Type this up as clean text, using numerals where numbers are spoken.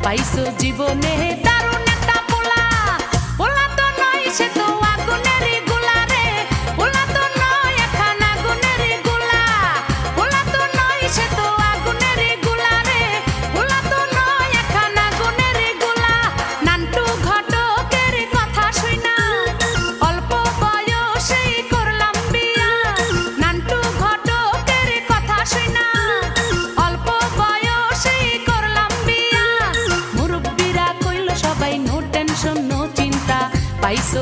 পাইছো জীবনে দারুণ একটা পোলা। পোলা তো নয় সে তো আগুনেরই গোলা রে, পোলা তো নয় এখন আগুনেরই গোলা। পোলা তো নয় সে তো আগুনেরই গোলা রে, পোলা তো নয় এখন আগুনেরই গোলা। নান্টু ঘটকের কথা শুইনা অল্প বয়সেই করলাম বিয়া। নান্টু ঘটকের কথা শুইনা অল্প বয়সেই করলাম বিয়া। মুরব্বিরা কইল সবাই নো টেনশন নো চিন্তা, পাইছো